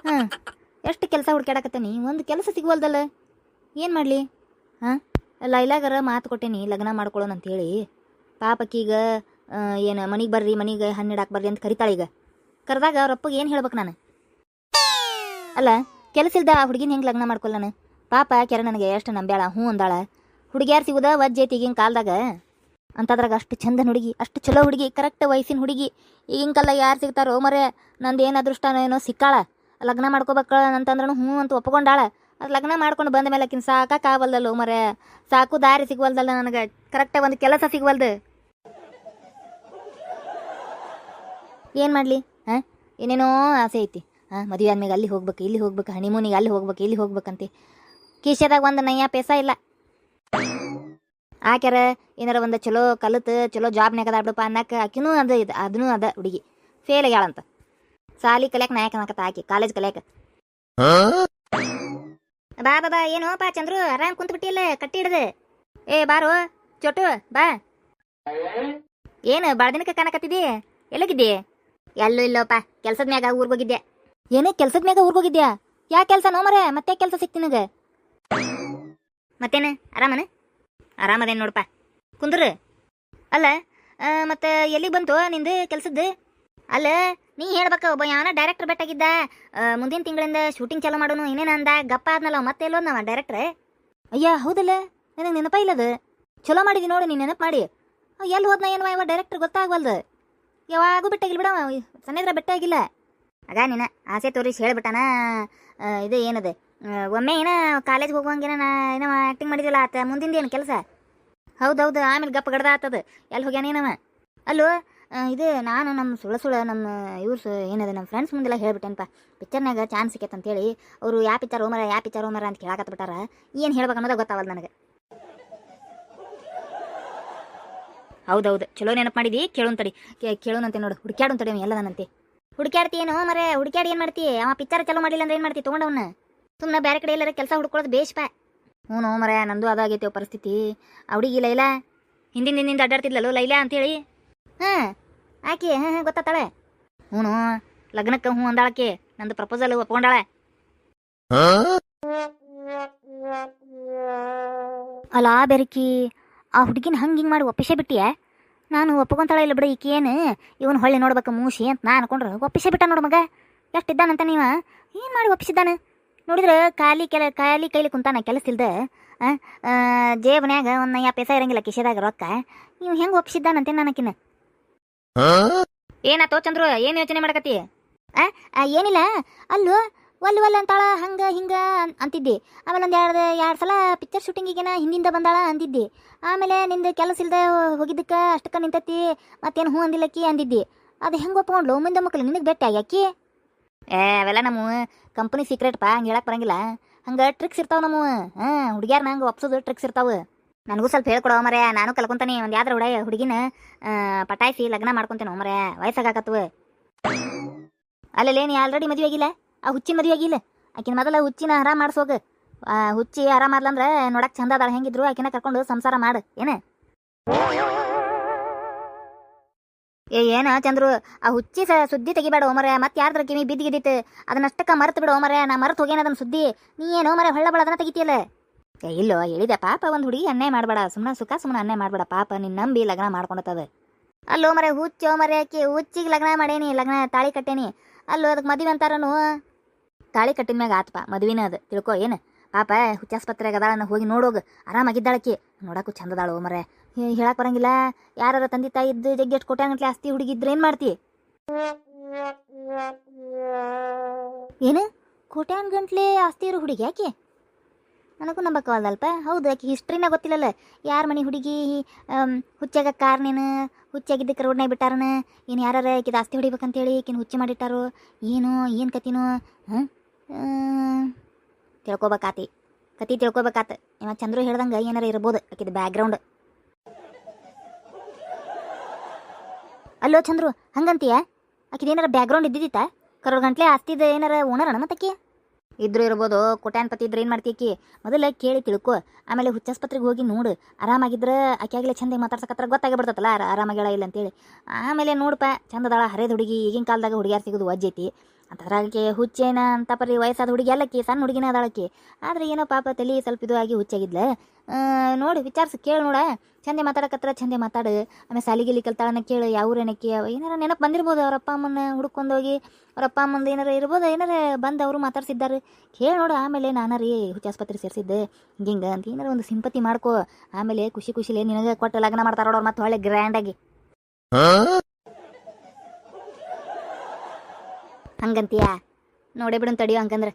ಹಾಂ, ಎಷ್ಟು ಕೆಲಸ ಹುಡ್ಕ್ಯಾಡಕತ್ತೀನಿ, ಒಂದು ಕೆಲಸ ಸಿಗುವಲ್ದಲ್ಲ. ಏನು ಮಾಡಲಿ? ಹಾಂ, ಲೈಲಾಗರ ಮಾತು ಕೊಟ್ಟೇನಿ ಲಗ್ನ ಮಾಡ್ಕೊಳ್ಳೋಣ ಅಂತೇಳಿ. ಪಾಪಕ್ಕೀಗ ಏನು ಮನೆಗೆ ಬರ್ರಿ, ಮನೆಗೆ ಹಣ್ಣಿಡಾಕ್ ಬರ್ರಿ ಅಂತ ಕರಿತಾಳೆ. ಈಗ ಕರೆದಾಗ ಅವ್ರ ಅಪ್ಪಗೆ ಏನು ಹೇಳ್ಬೇಕು ನಾನು? ಅಲ್ಲ, ಕೆಲಸ ಇಲ್ದ ಆ ಹುಡುಗಿನ ಹೆಂಗೆ ಲಗ್ನ ಮಾಡ್ಕೊಳ್ಳ ನಾನು? ಪಾಪ ಕೆರ ನನಗೆ ಎಷ್ಟು ನಂಬ್ಯಾಳ, ಹ್ಞೂ ಅಂದಾಳ. ಹುಡುಗಿಯಾರು ಸಿಗುದ ವಜ್ಜೈತಿ ಈಗಿನ ಕಾಲದಾಗ. ಅಂತದ್ರಾಗ ಅಷ್ಟು ಚಂದ ಹುಡುಗಿ, ಅಷ್ಟು ಚಲೋ ಹುಡುಗಿ, ಕರೆಕ್ಟ್ ವಯಸ್ಸಿನ ಹುಡುಗಿ. ಈಗಿನ ಕಾಲ ಯಾರು ಸಿಗ್ತಾರೋ ಮರೆ? ನಂದು ಏನು ಅದೃಷ್ಟನೋ ಏನೋ ಸಿಕ್ಕಾಳ, ಲಗ್ನ ಮಾಡ್ಕೋಬೇಕ ಅಂತಂದ್ರೂ ಹ್ಞೂ ಅಂತ ಒಪ್ಕೊಂಡಾಳ. ಅದು ಲಗ್ನ ಮಾಡ್ಕೊಂಡು ಬಂದ ಮೇಲೆ ಆಕಿನ ಸಾಕಾಗವಲ್ದಲ್ಲ ಮರೆ. ಸಾಕು ದಾರಿ ಸಿಗುವಲ್ದಲ್ಲ ನನಗೆ, ಕರೆಕ್ಟಾಗಿ ಒಂದು ಕೆಲಸ ಸಿಗುವಲ್ದು. ಏನು ಮಾಡಲಿ? ಹಾಂ, ಏನೇನೋ ಆಸೆ ಐತಿ. ಹಾಂ, ಮದುವೆ ಆದ್ಮೇಲೆ ಅಲ್ಲಿ ಹೋಗ್ಬೇಕು, ಇಲ್ಲಿ ಹೋಗ್ಬೇಕು, ಹನಿಮೂನಿಗೆ ಅಲ್ಲಿ ಹೋಗ್ಬೇಕು, ಇಲ್ಲಿ ಹೋಗ್ಬೇಕಂತೆ. ಕಿಶೆದಾಗ ಒಂದು ನಯ್ಯ ಪೈಸ ಇಲ್ಲ. ಆಕ್ಯಾರ ಏನಾರ ಒಂದು ಚಲೋ ಕಲಿತು ಚಲೋ ಜಾಬ್ನಾಗ ಅದಾಡ್ಬಿಡಪ್ಪ ಅನ್ನಕ್ಕೆ ಆಕಿನೂ ಅದ ಇದು, ಅದನ್ನೂ ಅದ ಹುಡುಗಿ ಫೇಲ್ ಆಗ್ಯಾಳಂತ. ಸಾಲಿ ಕಲಿಯಾಕ ನಾಯಕ ಅನ್ನಕತ್ತ ಆಕಿ, ಕಾಲೇಜ್ ಕಲಿಯಾಕ. ಬಾ ಬಾ ಬಾ, ಏನೋಪ್ಪ ಚಂದ್ರು ಆರಾಮ್ ಕುಂತ ಬಿಟ್ಟಿಲ್ಲ ಕಟ್ಟಿ ಹಿಡ್ದೆ. ಏ ಬಾರೋ ಚೋಟು ಬಾ. ಏನು ಭಾಳ ದಿನಕ್ಕೆ ಕಾಣಕತ್ತಿದ್ದಿ? ಎಲ್ಲೋಗಿದ್ದಿ? ಎಲ್ಲೂ ಇಲ್ಲೋಪ್ಪ, ಕೆಲ್ಸದ ಮ್ಯಾಗ ಊರ್ಗೋಗಿದ್ದೆ. ಏನೇ ಕೆಲ್ಸದ ಮ್ಯಾಗ ಊರ್ಗೋಗಿದ್ಯಾ? ಯಾ ಕೆಲಸ ನೋ ಮರೆ? ಮತ್ತೆ ಕೆಲಸ ಸಿಕ್ತಿ ನಿನಗೆ? ಮತ್ತೇನು ಆರಾಮನ? ಆರಾಮದೇನು ನೋಡಪ್ಪ, ಕುಂದ್ರು. ಅಲ್ಲ ಮತ್ತೆ ಎಲ್ಲಿಗೆ ಬಂತು ನಿಂದು ಕೆಲ್ಸದ್ದು? ಅಲ್ಲ ನೀ ಹೇಳ್ಬೇಕ, ಒಬ್ಬ ಯಾವನ ಡೈರೆಕ್ಟರ್ ಬೆಟ್ಟಾಗಿದ್ದ, ಮುಂದಿನ ತಿಂಗಳಿಂದ ಶೂಟಿಂಗ್ ಚಾಲೂ ಮಾಡೋನು ಏನೇನ ಅಂದ. ಗಪ್ಪ ಆದ್ನಲ್ಲ ಮತ್ತೆ ಎಲ್ಲೋದ್ ನಾವ ಡೈರೆಕ್ಟ್ರೆ? ಅಯ್ಯ ಹೌದಲ್ಲ, ನನಗೆ ನೆನಪ ಇಲ್ಲದು. ಚಲೋ ಮಾಡಿದಿ ನೋಡು ನೀನು ನೆನಪು ಮಾಡಿ. ಎಲ್ಲಿ ಹೋದ್ನ ಏನವ ಇವ ಡೈರೆಕ್ಟರ್ ಗೊತ್ತಾಗವಲ್ದು. ಯಾವಾಗೂ ಬೆಟ್ಟಾಗಿಲ್ಲ ಬಿಡವ, ಸನ್ನಿದ್ರ ಬೆಟ್ಟಾಗಿಲ್ಲ. ಆಗ ನೀನ ಆಸೆ ತೋರಿಸಿ ಹೇಳ್ಬಿಟ್ಟಾನ. ಇದು ಏನದು, ಒಮ್ಮೆ ಏನ ಕಾಲೇಜ್ಗೆ ಹೋಗುವಂಗೇನ ಏನೋ ಆ್ಯಕ್ಟಿಂಗ್ ಮಾಡಿದಿಲ್ಲ ಆತ, ಮುಂದಿಂದ ಏನು ಕೆಲಸ? ಹೌದೌದು, ಆಮೇಲೆ ಗಪ್ಪ ಗಡ್ದ ಆತದ. ಎಲ್ಲಿ ಹೋಗ್ಯಾನೇನವ? ಅಲ್ಲೋ ಇದು ನಾನು ನಮ್ಮ ಸುಳ್ಳು ನಮ್ಮ ಇವ್ರು ಏನದ ನಮ್ಮ ಫ್ರೆಂಡ್ಸ್ ಮುಂದೆಲ್ಲ ಹೇಳ್ಬಿಟ್ಟೇನಪ್ಪ, ಪಿಕ್ಚರ್ನಾಗ ಚಾನ್ಸ್ ಸಿಕ್ಕೈತೆ ಅಂತೇಳಿ. ಅವರು ಯಾ ಪಿಕ್ಚರ್ ಓಮರ ಅಂತ ಕೇಳಾಕತ್ಬಿಟ್ಟಾರ. ಏನು ಹೇಳ್ಬೇಕು ಅನ್ನೋದು ಗೊತ್ತಾವಲ್ಲ ನನಗೆ. ಹೌದೌದು, ಚಲೋ ನೆನಪು ಮಾಡಿದಿ. ಕೇಳೋಂತಡಿ ಕೇಳೋನಂತೆ ನೋಡು, ಹುಡುಕ್ಯಾಡೋಂತಡಿ ಎಲ್ಲದನಂತೆ. ಹುಡುಕ್ಯಾಡ್ತಿ ಏನೋ ಮರೆ? ಹುಡುಕ್ಯಾಡಿ ಏನು ಮಾಡ್ತಿ? ಅವ ಪಿಕ್ಚರ್ ಚಲೋ ಮಾಡಿಲ್ಲ ಅಂದ್ರೆ ಏನು ಮಾಡ್ತಿ ತೊಗೊಂಡವನ್ನ? ಸುಮ್ಮನೆ ಬೇರೆ ಕಡೆ ಎಲ್ಲಾರ ಕೆಲಸ ಹುಡ್ಕೊಳ್ಳೋದು ಬೇಷಪ್ಪ. ಹ್ಞೂ ಮರೆ, ನಂದು ಅದಾಗೈತೆ ಪರಿಸ್ಥಿತಿ. ಹುಡುಗಿ ಲೈಲಾ ಹಿಂದಿಂದ ಅಡ್ಡಾಡ್ತಿದ್ಲಲ್ಲೋ ಲೈಲಾ ಅಂತೇಳಿ. ಹಾಂ ಆಕೆ, ಹಾಂ ಹಾಂ ಗೊತ್ತಾತಾಳೆ. ಹ್ಞೂ ಲಗ್ನಕ್ಕೆ ಹ್ಞೂ ಅಂದಾಳಕ್ಕೆ, ನಂದು ಪ್ರಪೋಸಲ್ ಒಪ್ಕೊಂಡಾಳೆ. ಅಲ್ಲ ಬೆರಕಿ, ಆ ಹುಡುಗಿನ ಹಿಂಗೆ ಮಾಡಿ ಒಪ್ಪಿಸೇ ಬಿಟ್ಟಿಯ? ನಾನು ಒಪ್ಕೊಂತಾಳೆ ಇಲ್ಲ ಬಿಡ, ಈಕೆ ಏನು ಇವನು ಹೊಳ್ಳಿ ನೋಡ್ಬೇಕು ಮೂಸಿ ಅಂತ ನಾ ಅನ್ಕೊಂಡ್ರೆ ಒಪ್ಪಿಸೇ ಬಿಟ್ಟ ನೋಡು ಮಗ. ಎಷ್ಟಿದ್ದಾನಂತ ನೀವ? ಏನು ಮಾಡಿ ಒಪ್ಪಿಸಿದ್ದಾನೆ ನೋಡಿದ್ರೆ? ಖಾಲಿ ಕೈಲಿ ಕುಂತಾನ, ಕೆಲಸ ಇಲ್ದೆ. ಜೇಬನ್ಯಾಗ ಒಂದು 50 ಪೈಸೆ ಇರಂಗಿಲ್ಲ ಕಿಶೆದಾಗ ರೊಕ್ಕ. ನೀವು ಹೆಂಗೆ ಒಪ್ಪಿಸಿದ್ದಾನಂತೆ ನನಕಿನ್ನ? ಏನಾತೋ ಚಂದ್ರು, ಏನು ಯೋಚನೆ ಮಾಡಕತ್ತಿ? ಏನಿಲ್ಲ. ಅಲ್ಲೂ ಒಲ್ಲೆ ಅಂತಾಳ, ಹಂಗೆ ಹಿಂಗೆ ಅಂತಿದ್ದಿ. ಆಮೇಲೆ ಎರಡು ಸಲ ಪಿಕ್ಚರ್ ಶೂಟಿಂಗಿಗೇನ ಹಿಂದಿಂದ ಬಂದಾಳ ಅಂದಿದ್ದಿ. ಆಮೇಲೆ ನಿಂದು ಕೆಲಸ ಇಲ್ದೆ ಹೋಗಿದ್ದಕ್ಕೆ ಅಷ್ಟಕ್ಕೆ ನಿಂತತಿ, ಮತ್ತೇನು ಹ್ಞೂ ಅಂದಿಲ್ಲಕ್ಕಿ ಅಂದಿದ್ದಿ. ಅದು ಹೆಂಗೆ ಒಪ್ಕೊಂಡ್ಲು ಮುಂದೆ ಮಕ್ಕಳು ನಿನಗೆ ಭೇಟಿ ಆಗಿ? ಅವೆಲ್ಲ ನಮ್ಮ ಕಂಪ್ನಿ ಸೀಕ್ರೆಟ್ ಪಾ, ಹಂಗೆ ಹೇಳಕ್ಕೆ ಬರಂಗಿಲ್ಲ. ಹಂಗೆ ಟ್ರಿಕ್ಸ್ ಇರ್ತಾವೆ ನಮ್ಮ. ಹುಡುಗ್ಯಾರ ನಂಗೆ ಒಪ್ಸೋದು ಟ್ರಿಕ್ಸ್ ಇರ್ತಾವೆ. ನನಗೂ ಸ್ವಲ್ಪ ಹೇಳ್ಕೊಡೋ ಮರೆ, ನಾನು ಕಲ್ಕೊಂತಾನೆ. ಒಂದು ಯಾವ್ದಾರ ಹುಡುಗಿನ ಪಟಾಯಿಸಿ ಲಗ್ನ ಮಾಡ್ಕೊತೇನೆ ಮರೆ, ವಯಸ್ಸಾಗತ್ತವ. ಅಲ್ಲೇ ನೀ ಆಲ್ರೆಡಿ ಮದುವೆ ಆಗಿಲ್ಲ, ಆ ಹುಚ್ಚಿನ ಮದುವೆ ಆಗಿಲ್ಲ. ಆಕಿನ ಮೊದಲ ಹುಚ್ಚಿನ ಆರಾಮ್ ಮಾಡಿಸೋಗ. ಹುಚ್ಚಿ ಆರಾಮ್ ಮಾಡ್ಲಂದ್ರೆ ನೋಡಕ್ಕೆ ಚಂದ ಅದಾಳ, ಹೆಂಗಿದ್ರು ಆಕಿನ ಕರ್ಕೊಂಡು ಸಂಸಾರ ಮಾಡು. ಏನ ಚಂದ್ರು, ಆ ಹುಚ್ಚಿ ಸುದ್ದಿ ತೆಗಿಬೇಡ ಓಮರ. ಮತ್ತೆ ಯಾರ್ದ್ರ ಕಿವಿ ಬಿದ್ದಿಗಿದ್ದಿತ್ತು ಅದನ್ನಷ್ಟಕ್ಕ ಮರ್ತು ಬಿಡು ಓಮರ. ನಾ ಮರ್ತು ಹೋಗೇನ ಅದನ್ನ ಸುದ್ದಿ. ನೀ ಏನೋ ಮರ ಹೊಳ್ಳ ಬಳದನ್ನ ತೆಗಿತಿಯಲ್ಲ. ಇಲ್ಲೋ ಹೇಳಿದೆ ಪಾಪ, ಒಂದು ಹುಡುಗಿ ಅನ್ಯಾಯ ಮಾಡಬೇಡ, ಸುಮ್ಮನೆ ಅನ್ಯಾಯ ಮಾಡಬೇಡ ಪಾಪ. ನಿನ್ನ ನಂಬಿ ಲಗ್ನ ಮಾಡ್ಕೊಂಡತ್ತದ. ಅಲ್ಲೋ ಮರೆ ಹುಚ್ಚೋ ಮರೆ, ಆಕಿ ಹುಚ್ಚಿಗೆ ಲಗ್ನ ಮಾಡೇನಿ, ತಾಳಿ ಕಟ್ಟೇನಿ. ಅಲ್ಲೋ ಅದಕ್ಕೆ ಮದುವೆ ಅಂತಾರನು. ತಾಳಿ ಕಟ್ಟಿದ ಮ್ಯಾಗ ಆತಪ್ಪ ಮದುವಿನ, ಅದು ತಿಳ್ಕೊ. ಏನು ಪಾಪ ಹುಚ್ಚಾಸ್ಪತ್ರೆಗೆ ಅದಾಳನ್ನ ಹೋಗಿ ನೋಡೋಗ, ಆರಾಮಾಗಿದ್ದಾಳಕ್ಕಿ. ನೋಡಕ್ಕೂ ಚಂದದಾಳು ಮರೆ, ಹೇಳಕ್ಕೆ ಬರಂಗಿಲ್ಲ. ಯಾರು ತಂದೆ ತಾಯಿ ಇದ್ದು ಜಗ್ಗೆಷ್ಟು ಕೋಟ್ಯಾಂಗಟ್ಲೆ ಆಸ್ತಿ ಹುಡುಗಿದ್ರೆ ಏನು ಮಾಡ್ತಿ? ಏನು ಕೋಟ್ಯಾಂಗಂಟ್ಲೆ ಆಸ್ತಿ ಇರೋ ಹುಡುಗಿ ಯಾಕೆ? ನನಗೂ ನಂಬಕ್ಕವಲ್ದಲ್ಪ. ಹೌದು, ಆಕೆ ಹಿಸ್ಟ್ರಿನ ಗೊತ್ತಿಲ್ಲಲ್ಲ. ಯಾರ ಮನೆ ಹುಡುಗಿ ಹುಚ್ಚಾಗ ಕಾರಣೇನು? ಹುಚ್ಚಾಗಿದ್ದಕ್ಕೆ ರೋಡ್ನಾಗ ಬಿಟ್ಟಾರನ ಏನು? ಯಾರು ಆಕಿದ ಆಸ್ತಿ ಹೊಡಿಬೇಕಂತೇಳಿ ಈಕಿನ ಹುಚ್ಚಿ ಮಾಡಿಟ್ಟಾರೋ ಏನು? ಏನು ಕತಿನೋ? ಕತಿ ತಿಳ್ಕೊಬೇಕಾತ. ಇವ ಚಂದ್ರು ಹೇಳ್ದಂಗೆ ಏನಾರ ಇರ್ಬೋದು ಆಕಿದ ಬ್ಯಾಕ್ಗ್ರೌಂಡ್. ಅಲ್ಲೋ ಚಂದ್ರು, ಹಂಗಂತೀಯ? ಆಕಿದ ಏನಾರ ಬ್ಯಾಕ್ಗ್ರೌಂಡ್ ಇದ್ದಿದ್ದಿತ್ತ? ಕರೋಡ್ ಗಂಟ್ಲೆ ಆಸ್ತಿದ ಏನಾರ ಓನರಣ ಮತ್ತಕ್ಕೆ? ಇದ್ರು ಇರ್ಬೋದು, ಕೋಟ್ಯಾನ್ಪತಿ ಇದ್ರೆ ಏನು ಮಾಡ್ತೀಕಿ? ಮೊದಲ ಕೇಳಿ ತಿಳ್ಕೊ, ಆಮೇಲೆ ಹುಚ್ಚಾಸ್ಪತ್ರೆಗೆ ಹೋಗಿ ನೋಡು. ಆರಾಮಾಗಿದ್ರೆ ಆಕೆಯಾಗಲೇ ಚಂದ ಮಾತಾಡ್ಸಕತ್ರ ಗೊತ್ತಾಗಿ ಬಿಡ್ತತ್ತಲ್ಲ ಆರಾಮಾಗಳ ಇಲ್ಲ ಅಂತೇಳಿ. ಆಮೇಲೆ ನೋಡಪ್ಪ, ಚಂದದಾಳ ಹರೇದ ಹುಡುಗಿ. ಈಗಿನ ಕಾಲದಾಗ ಹುಡುಗಿಯಾರು ಸಿಗೋದು ವಜ್ಜೈತಿ. ಅಂತದ್ರಾಗೆ ಹುಚ್ಚೇನ ಅಂತ ಪರಿ ವಯಸ್ಸಾದ ಹುಡುಗಿ ಅಲ್ಲಕ್ಕಿ, ಸಣ್ಣ ಹುಡುಗಿನ ಅದಾಳಕ್ಕಿ. ಆದ್ರೆ ಏನೋ ಪಾಪ ತಲೆ ಸ್ವಲ್ಪ ಇದು ಆಗಿ ಹುಚ್ಚಾಗಿದ್ಲ. ನೋಡಿ ವಿಚಾರಿಸಿ ಕೇಳಿ ನೋಡ. ಚಂದೆ ಮಾತಾಡಕತ್ರ ಚಂದೆ ಮಾತಾಡು. ಆಮೇಲೆ ಸಾಲಿಗಿಲಿ ಕಲ್ತಾಳನ್ನ ಕೇಳು, ಯಾವ ಊರೇನಕ್ಕಿ ಏನಾರ ನೆನಪು ಬಂದಿರ್ಬೋದು. ಅವ್ರ ಅಪ್ಪ ಅಮ್ಮನ ಹುಡ್ಕೊಂಡೋಗಿ ಅವ್ರ ಅಪ್ಪ ಅಮ್ಮಂದು ಏನಾರ ಇರ್ಬೋದು, ಏನಾರ ಬಂದು ಅವರು ಮಾತಾಡ್ಸಿದ್ದಾರೆ. ಕೇಳಿ ನೋಡು. ಆಮೇಲೆ ನಾನು ರೀ ಹುಚ್ಚಾಸ್ಪತ್ರೆ ಸೇರಿಸಿದ್ದೆ ಹಿಂಗೆ ಅಂತ ಏನಾರ ಒಂದು ಸಿಂಪತಿ ಮಾಡ್ಕೋ. ಆಮೇಲೆ ಖುಷಿ ಖುಷಿಲೇ ನಿನಗೆ ಕೊಟ್ಟು ಲಗ್ನ ಮಾಡ್ತಾರ ನೋಡೋರು, ಮತ್ತೆ ಒಳ್ಳೆ ಗ್ರ್ಯಾಂಡಾಗಿ. ಹಂಗಂತೀಯಾ? ನೋಡೇ ಬಿಡು ತಡಿಯೋ ಹಂಗಂದ್ರೆ.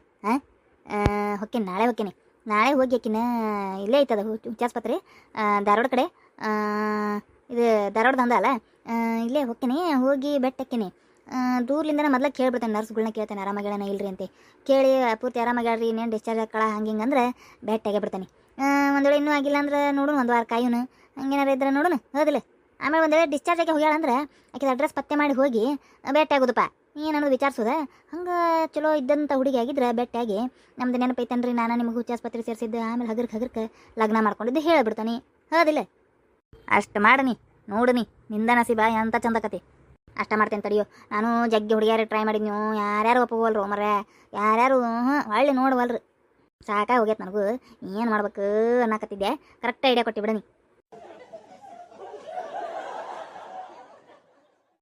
ಹೊಕ್ಕೇನಿ, ನಾಳೆ ಹೊಕ್ಕೇನಿ. ನಾಳೆ ಹೋಗಿ ಆಕಿನ ಇಲ್ಲೇ ಐತದ ಹುಚ್ಚಾಸ್ಪತ್ರೆ, ಧಾರವಾಡ ಕಡೆ. ಇದು ಧಾರವಾಡದ ಅಂದ ಅಲ್ಲ, ಇಲ್ಲೇ ಹೋಗ್ತೀನಿ. ಹೋಗಿ ಬೆಟ್ಟಕ್ಕೇನಿ. ದೂರ್ಲಿಂದನೇ ಮೊದಲ ಕೇಳ್ಬಿಡ್ತೇನೆ, ನರ್ಸ್ಗಳನ್ನ ಕೇಳ್ತೇನೆ ಆರಾಮಾಗ್ಯಾಳನ ಇಲ್ರಿ ಅಂತ. ಕೇಳಿ ಪೂರ್ತಿ ಆರಾಮಾಗ್ಯಾಳ್ರಿ, ಇನ್ನೇನು ಡಿಸ್ಚಾರ್ಜ್ ಹಾಕಳ ಹಂಗೆ ಅಂದ್ರೆ ಬೆಟ್ಟಾಗೆ ಬಿಡ್ತಾನೆ. ಒಂದು ವೇಳೆ ಇನ್ನೂ ಆಗಿಲ್ಲ ಅಂದ್ರೆ ನೋಡು, ಒಂದು ವಾರ ಕಾಯೋನು, ಹಂಗೇನಾರ ಇದ್ರೆ ನೋಡೋಣ, ಹೌದಿಲ್ಲ. ಆಮೇಲೆ ಒಂದು ವೇಳೆ ಡಿಸ್ಚಾರ್ಜ್ ಆಗಿ ಹೋಗ್ಯಾಳಂದ್ರೆ ಆಕಿದ ಅಡ್ರೆಸ್ ಪತ್ತೆ ಮಾಡಿ ಹೋಗಿ ಭೇಟಿಯಾಗೋದಪ್ಪ. ಏನು ಅನ್ನೋದು ವಿಚಾರಿಸೋದ. ಹಂಗೆ ಚಲೋ ಇದ್ದಂಥ ಹುಡುಗಿ ಆಗಿದ್ರೆ ಭೇಟಿಯಾಗಿ, ನಮ್ದು ನೆನಪೈತನ್ರಿ, ನಾನು ನಿಮಗೆ ಹುಚ್ಚಾಸ್ಪತ್ರೆ ಸೇರಿಸಿದ್ದೆ, ಆಮೇಲೆ ಹಗರ್ಕ್ಕೆ ಲಗ್ನ ಮಾಡ್ಕೊಂಡಿದ್ದೆ ಹೇಳಿಬಿಡ್ತಾನೆ, ಹೌದಿಲ್ಲ. ಅಷ್ಟು ಮಾಡನಿ ನೋಡನಿ, ನಿಂದ ನಸೀಬ ಎಂತ ಚಂದಕತಿ. ಅಷ್ಟ ಮಾಡ್ತೇನೆ ತಡಿಯೋ. ನಾನು ಜಗ್ಗಿ ಹುಡುಗಿಯಾರು ಟ್ರೈ ಮಾಡಿದ್, ನೀವು ಯಾರ್ಯಾರು ಒಪ್ಪವಲ್ರು ಮರ, ಯಾರ್ಯಾರು ಒಳ್ಳೆ ನೋಡವಲ್ರಿ. ಸಾಕಾಗಿ ಹೋಗ್ಯತ್ ನನಗೂ. ಏನು ಮಾಡ್ಬೇಕು ಅನ್ನಕತ್ತಿದ್ದೆ. ಕರೆಕ್ಟ್ ಐಡಿಯಾ ಕೊಟ್ಟು ಬಿಡನಿ.